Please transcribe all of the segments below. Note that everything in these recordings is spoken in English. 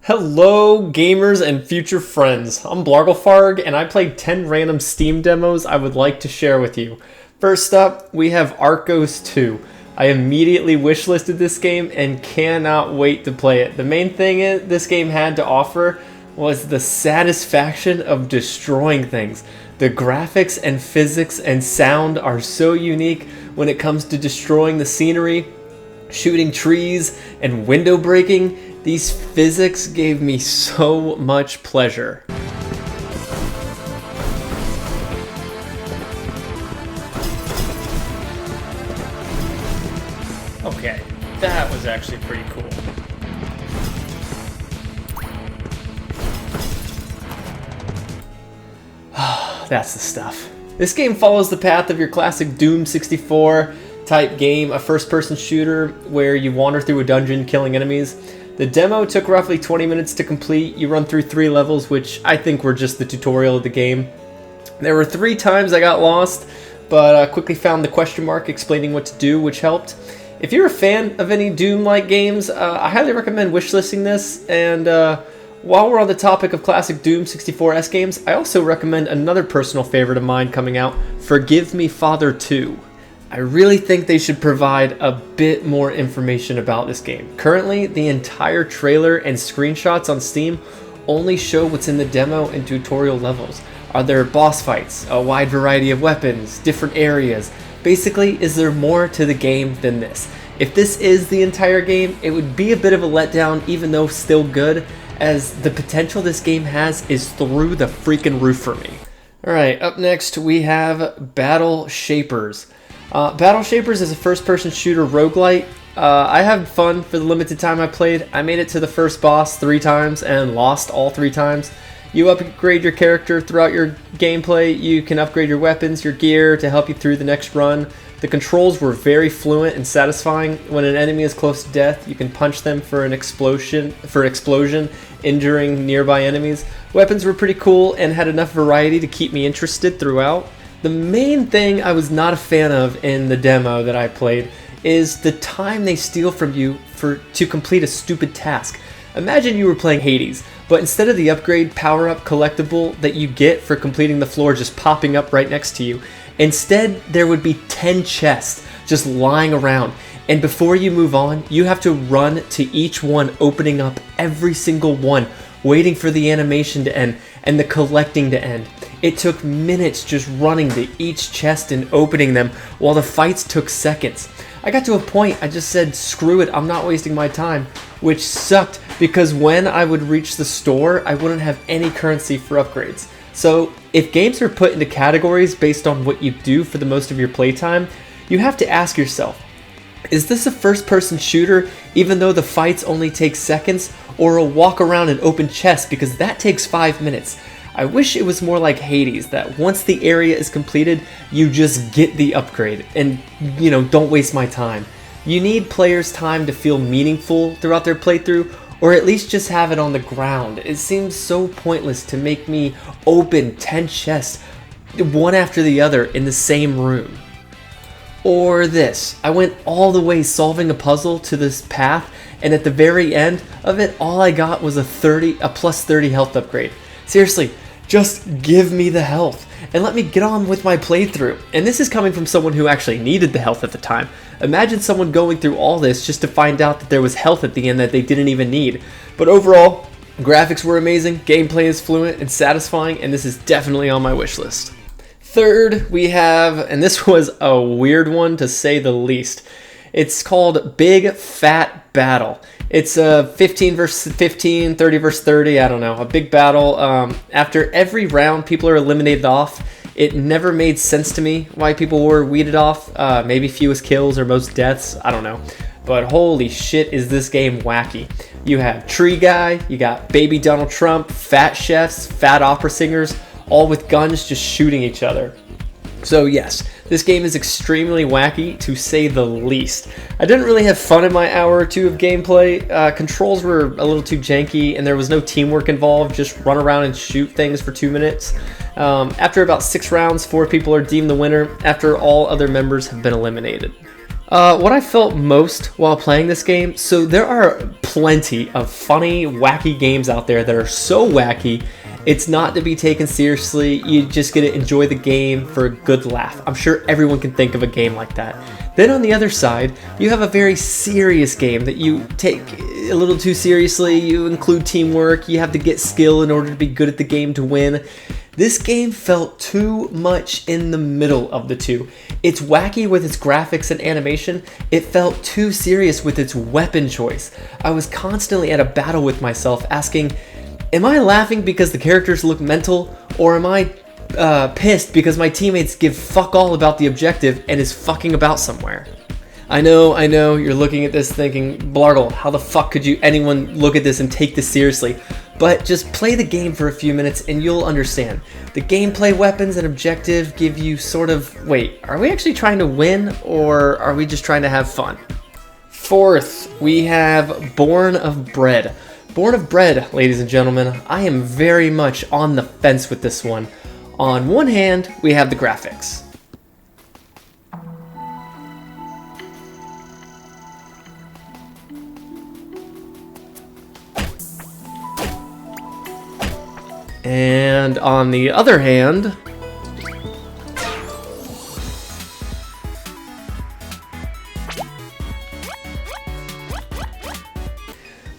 Hello gamers and future friends, I'm Blarglefarg and I played 10 random Steam demos I would like to share with you. First up, we have Arkos 2. I immediately wishlisted this game and cannot wait to play it. The main thing this game had to offer was the satisfaction of destroying things. The graphics and physics and sound are so unique when it comes to destroying the scenery, shooting trees, and window breaking. These physics gave me so much pleasure. Okay, that was actually pretty cool. That's the stuff. This game follows the path of your classic Doom 64 type game, a first-person shooter where you wander through a dungeon killing enemies. The demo took roughly 20 minutes to complete. You run through 3 levels, which I think were just the tutorial of the game. There were 3 times I got lost, but I quickly found the question mark explaining what to do, which helped. If you're a fan of any Doom-like games, I highly recommend wishlisting this. And while we're on the topic of classic Doom 64S games, I also recommend another personal favorite of mine coming out, Forgive Me Father 2. I really think they should provide a bit more information about this game. Currently, the entire trailer and screenshots on Steam only show what's in the demo and tutorial levels. Are there boss fights, a wide variety of weapons, different areas? Basically, is there more to the game than this? If this is the entire game, it would be a bit of a letdown, even though still good, as the potential this game has is through the freaking roof for me. Alright, up next we have BattleShapers. BattleShapers is a first-person shooter roguelite. I had fun for the limited time I played. I made it to the first boss 3 times and lost all 3 times. You upgrade your character throughout your gameplay. You can upgrade your weapons, your gear to help you through the next run. The controls were very fluent and satisfying. When an enemy is close to death, you can punch them for an explosion, injuring nearby enemies. Weapons were pretty cool and had enough variety to keep me interested throughout. The main thing I was not a fan of in the demo that I played is the time they steal from you to complete a stupid task. Imagine you were playing Hades, but instead of the upgrade power-up collectible that you get for completing the floor just popping up right next to you, instead there would be 10 chests just lying around, and before you move on, you have to run to each one, opening up every single one, waiting for the animation to end and the collecting to end. It took minutes just running to each chest and opening them, while the fights took seconds. I got to a point I just said, screw it, I'm not wasting my time, which sucked because when I would reach the store, I wouldn't have any currency for upgrades. So if games are put into categories based on what you do for the most of your playtime, you have to ask yourself, is this a first-person shooter even though the fights only take seconds, or a walk around and open chest because that takes 5 minutes? I wish it was more like Hades, that once the area is completed, you just get the upgrade and, don't waste my time. You need players' time to feel meaningful throughout their playthrough, or at least just have it on the ground. It seems so pointless to make me open 10 chests, one after the other, in the same room. Or this, I went all the way solving a puzzle to this path, and at the very end of it, all I got was a plus 30 health upgrade. Seriously, just give me the health and let me get on with my playthrough. And this is coming from someone who actually needed the health at the time. Imagine someone going through all this just to find out that there was health at the end that they didn't even need. But overall, graphics were amazing, gameplay is fluent and satisfying, and this is definitely on my wish list. Third, we have, and this was a weird one to say the least, it's called Big Fat Battle. It's a 15 versus 15, 30 versus 30, I don't know, a big battle. After every round, people are eliminated off. It never made sense to me why people were weeded off. Maybe fewest kills or most deaths, I don't know. But holy shit, is this game wacky. You have Tree Guy, you got Baby Donald Trump, fat chefs, fat opera singers, all with guns just shooting each other. So yes, this game is extremely wacky, to say the least. I didn't really have fun in my hour or 2 of gameplay. Controls were a little too janky, and there was no teamwork involved, just run around and shoot things for 2 minutes. After about 6 rounds, 4 people are deemed the winner, after all other members have been eliminated. What I felt most while playing this game, so there are plenty of funny, wacky games out there that are so wacky, it's not to be taken seriously. You just get to enjoy the game for a good laugh. I'm sure everyone can think of a game like that. Then on the other side, you have a very serious game that you take a little too seriously. You include teamwork, you have to get skill in order to be good at the game to win. This game felt too much in the middle of the two. It's wacky with its graphics and animation. It felt too serious with its weapon choice. I was constantly at a battle with myself asking, am I laughing because the characters look mental, or am I pissed because my teammates give fuck all about the objective and is fucking about somewhere? I know, you're looking at this thinking, Blargle, how the fuck could anyone look at this and take this seriously? But just play the game for a few minutes and you'll understand. The gameplay, weapons, and objective give you sort of, wait, are we actually trying to win, or are we just trying to have fun? Fourth, we have Born of Bread. Born of Bread, ladies and gentlemen, I am very much on the fence with this one. On one hand, we have the graphics. And on the other hand,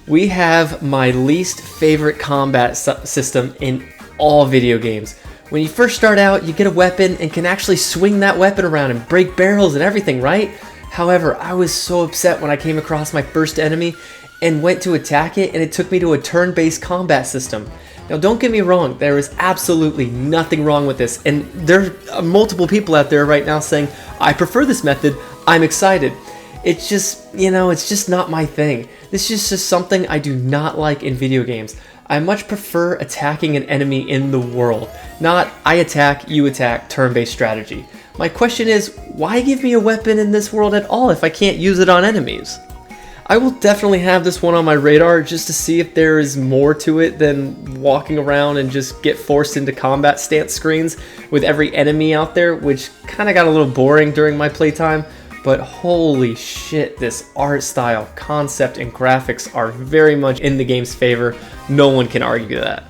we have my least favorite combat system in all video games. When you first start out, you get a weapon and can actually swing that weapon around and break barrels and everything, right? However, I was so upset when I came across my first enemy and went to attack it, and it took me to a turn-based combat system. Now, don't get me wrong, there is absolutely nothing wrong with this, and there are multiple people out there right now saying, I prefer this method, I'm excited. It's just, it's just not my thing. This is just something I do not like in video games. I much prefer attacking an enemy in the world, not I attack, you attack, turn-based strategy. My question is, why give me a weapon in this world at all if I can't use it on enemies? I will definitely have this one on my radar just to see if there is more to it than walking around and just get forced into combat stance screens with every enemy out there, which kind of got a little boring during my playtime. But holy shit, this art style, concept, and graphics are very much in the game's favor. No one can argue that.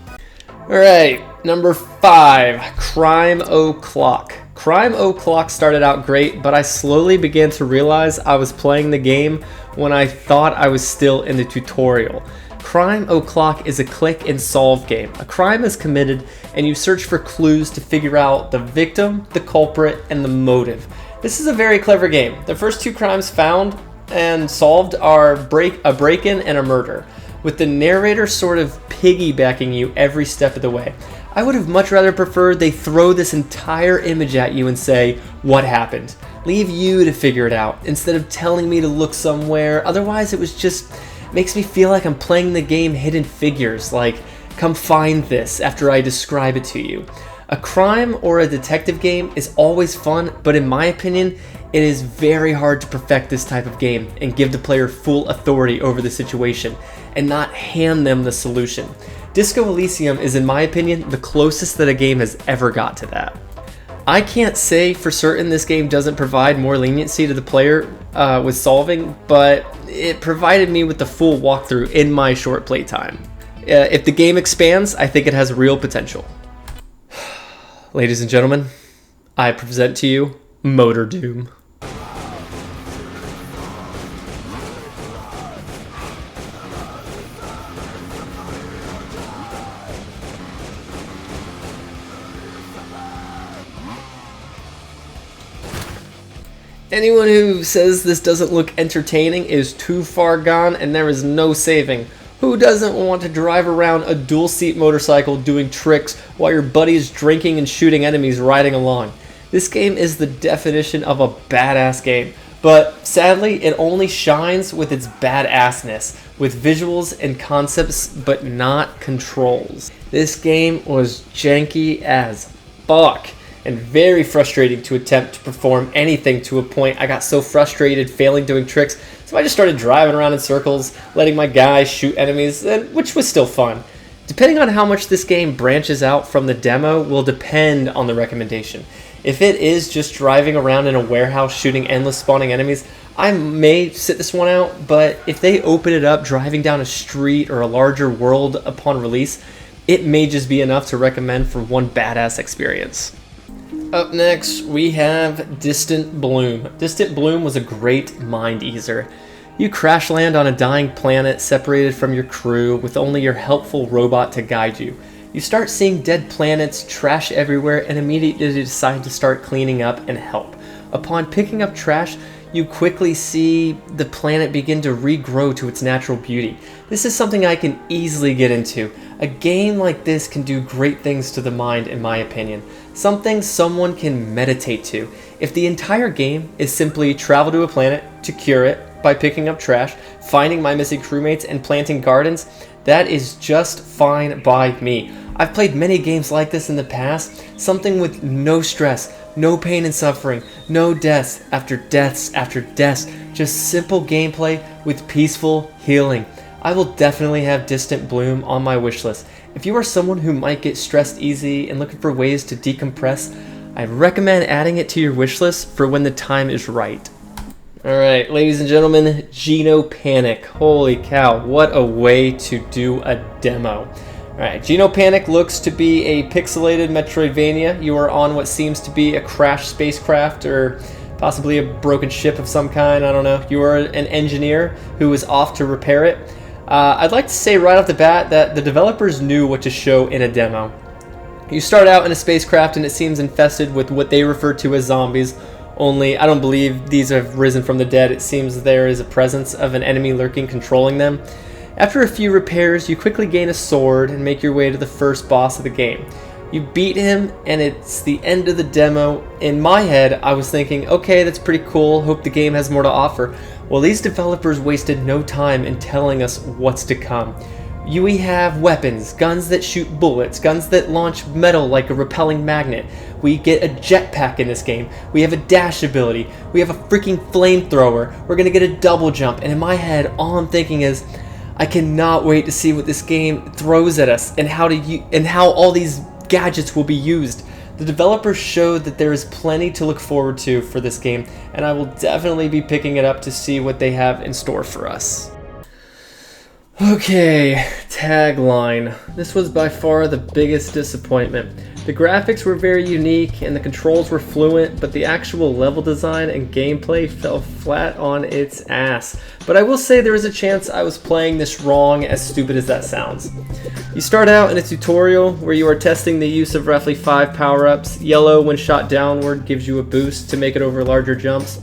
Alright, number 5, Crime O'Clock. Crime O'Clock started out great, but I slowly began to realize I was playing the game when I thought I was still in the tutorial. Crime O'Clock is a click and solve game. A crime is committed and you search for clues to figure out the victim, the culprit, and the motive. This is a very clever game. The first 2 crimes found and solved are a break-in and a murder, with the narrator sort of piggybacking you every step of the way. I would have much rather preferred they throw this entire image at you and say, what happened? Leave you to figure it out, instead of telling me to look somewhere. Otherwise, it was just, makes me feel like I'm playing the game Hidden Figures, like, come find this after I describe it to you. A crime or a detective game is always fun, but in my opinion, it is very hard to perfect this type of game and give the player full authority over the situation and not hand them the solution. Disco Elysium is, in my opinion, the closest that a game has ever got to that. I can't say for certain this game doesn't provide more leniency to the player with solving, but it provided me with the full walkthrough in my short playtime. If the game expands, I think it has real potential. Ladies and gentlemen, I present to you Motordoom. Anyone who says this doesn't look entertaining is too far gone, and there is no saving. Who doesn't want to drive around a dual-seat motorcycle doing tricks while your buddy is drinking and shooting enemies riding along? This game is the definition of a badass game, but sadly it only shines with its badassness, with visuals and concepts but not controls. This game was janky as fuck and very frustrating to attempt to perform anything to a point. I got so frustrated failing doing tricks, so I just started driving around in circles, letting my guy shoot enemies, which was still fun. Depending on how much this game branches out from the demo will depend on the recommendation. If it is just driving around in a warehouse shooting endless spawning enemies, I may sit this one out, but if they open it up driving down a street or a larger world upon release, it may just be enough to recommend for one badass experience. Up next, we have Distant Bloom. Distant Bloom was a great mind easer. You crash land on a dying planet separated from your crew with only your helpful robot to guide you. You start seeing dead planets, trash everywhere, and immediately decide to start cleaning up and help. Upon picking up trash, you quickly see the planet begin to regrow to its natural beauty. This is something I can easily get into. A game like this can do great things to the mind, in my opinion. Something someone can meditate to. If the entire game is simply travel to a planet to cure it by picking up trash, finding my missing crewmates, and planting gardens, that is just fine by me. I've played many games like this in the past, something with no stress, no pain and suffering, no deaths after deaths after deaths, just simple gameplay with peaceful healing. I will definitely have Distant Bloom on my wish list. If you are someone who might get stressed easy and looking for ways to decompress, I recommend adding it to your wish list for when the time is right. Alright, ladies and gentlemen, Genopanic. Holy cow, what a way to do a demo. Alright, Genopanic looks to be a pixelated Metroidvania. You are on what seems to be a crashed spacecraft or possibly a broken ship of some kind, I don't know. You are an engineer who is off to repair it. I'd like to say right off the bat that the developers knew what to show in a demo. You start out in a spacecraft and it seems infested with what they refer to as zombies, only I don't believe these have risen from the dead. It seems there is a presence of an enemy lurking controlling them. After a few repairs, you quickly gain a sword and make your way to the first boss of the game. You beat him and it's the end of the demo. In my head, I was thinking, okay, that's pretty cool, hope the game has more to offer. Well, these developers wasted no time in telling us what's to come. We have weapons, guns that shoot bullets, guns that launch metal like a repelling magnet. We get a jetpack in this game. We have a dash ability. We have a freaking flamethrower. We're gonna get a double jump. And in my head, all I'm thinking is, I cannot wait to see what this game throws at us and how all these gadgets will be used. The developers showed that there is plenty to look forward to for this game, and I will definitely be picking it up to see what they have in store for us. Okay, TagLine. This was by far the biggest disappointment. The graphics were very unique and the controls were fluent, but the actual level design and gameplay fell flat on its ass. But I will say there is a chance I was playing this wrong, as stupid as that sounds. You start out in a tutorial where you are testing the use of roughly 5 power-ups. Yellow, when shot downward, gives you a boost to make it over larger jumps.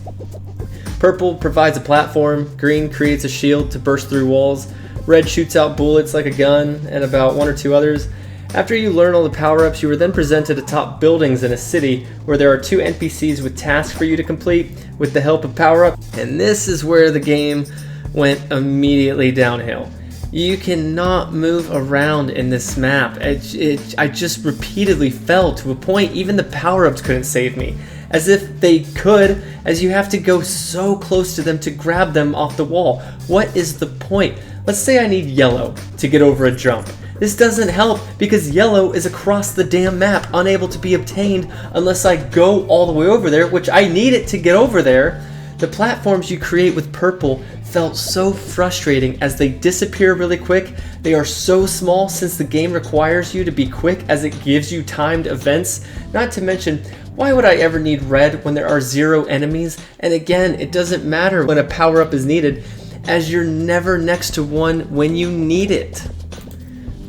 Purple provides a platform. Green creates a shield to burst through walls. Red shoots out bullets like a gun, and about 1 or 2 others. After you learn all the power-ups, you are then presented atop buildings in a city where there are 2 NPCs with tasks for you to complete with the help of power-up. And this is where the game went immediately downhill. You cannot move around in this map. I just repeatedly fell to a point even the power-ups couldn't save me. As if they could, as you have to go so close to them to grab them off the wall. What is the point? Let's say I need yellow to get over a jump. This doesn't help because yellow is across the damn map, unable to be obtained unless I go all the way over there, which I need it to get over there. The platforms you create with purple felt so frustrating as they disappear really quick. They are so small since the game requires you to be quick as it gives you timed events. Not to mention, why would I ever need red when there are 0 enemies? And again, it doesn't matter when a power-up is needed, as you're never next to one when you need it.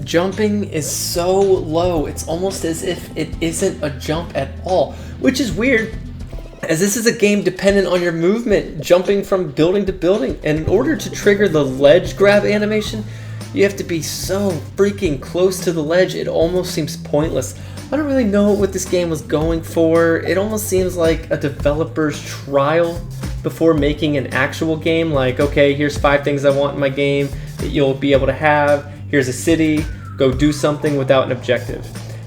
Jumping is so low, it's almost as if it isn't a jump at all, which is weird, as this is a game dependent on your movement, jumping from building to building, and in order to trigger the ledge grab animation, you have to be so freaking close to the ledge, it almost seems pointless. I don't really know what this game was going for. It almost seems like a developer's trial before making an actual game, like, okay, here's 5 things I want in my game that you'll be able to have. Here's a city, go do something without an objective.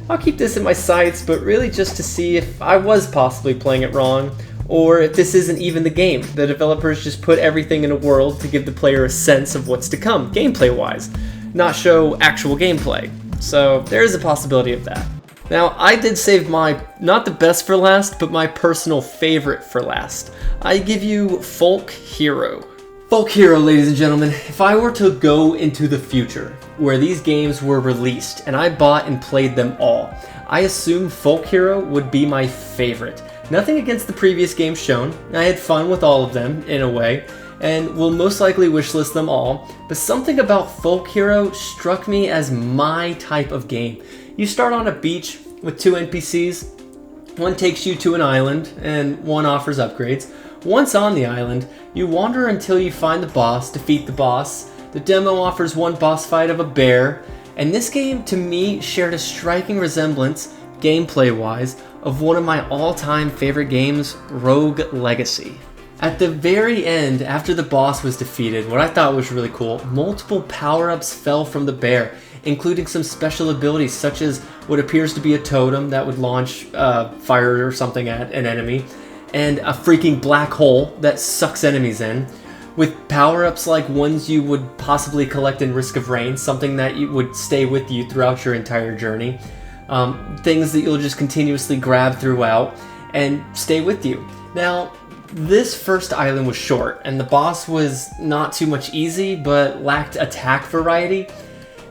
I'll keep this in my sights, but really just to see if I was possibly playing it wrong, or if this isn't even the game. The developers just put everything in a world to give the player a sense of what's to come, gameplay-wise, not show actual gameplay. So there is a possibility of that. Now, I did save my, not the best for last, but my personal favorite for last. I give you Folk Hero. Folk Hero, ladies and gentlemen, if I were to go into the future where these games were released and I bought and played them all, I assume Folk Hero would be my favorite. Nothing against the previous games shown. I had fun with all of them, in a way, and will most likely wishlist them all, but something about Folk Hero struck me as my type of game. You start on a beach with 2 NPCs. One takes you to an island, and one offers upgrades. Once on the island, you wander until you find the boss, defeat the boss. The demo offers one boss fight of a bear, and this game, to me, shared a striking resemblance, gameplay-wise, of one of my all-time favorite games, Rogue Legacy. At the very end, after the boss was defeated, what I thought was really cool, multiple power-ups fell from the bear, including some special abilities such as what appears to be a totem that would launch fire or something at an enemy, and a freaking black hole that sucks enemies in, with power-ups like ones you would possibly collect in Risk of Rain, something that you would stay with you throughout your entire journey, things that you'll just continuously grab throughout and stay with you. Now, this first island was short, and the boss was not too much easy, but lacked attack variety.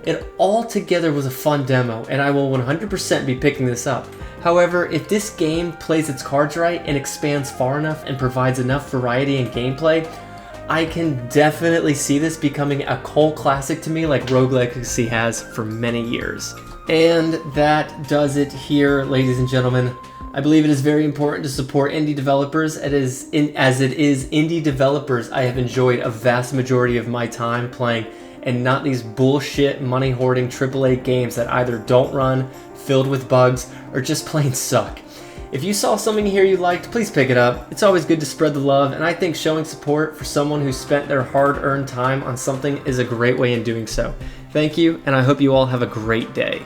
It altogether was a fun demo, and I will 100% be picking this up. However, if this game plays its cards right and expands far enough and provides enough variety in gameplay, I can definitely see this becoming a cult classic to me like Rogue Legacy has for many years. And that does it here, ladies and gentlemen. I believe it is very important to support indie developers, as it is indie developers I have enjoyed a vast majority of my time playing, and not these bullshit money-hoarding AAA games that either don't run, filled with bugs, or just plain suck. If you saw something here you liked, please pick it up. It's always good to spread the love, and I think showing support for someone who spent their hard-earned time on something is a great way in doing so. Thank you, and I hope you all have a great day.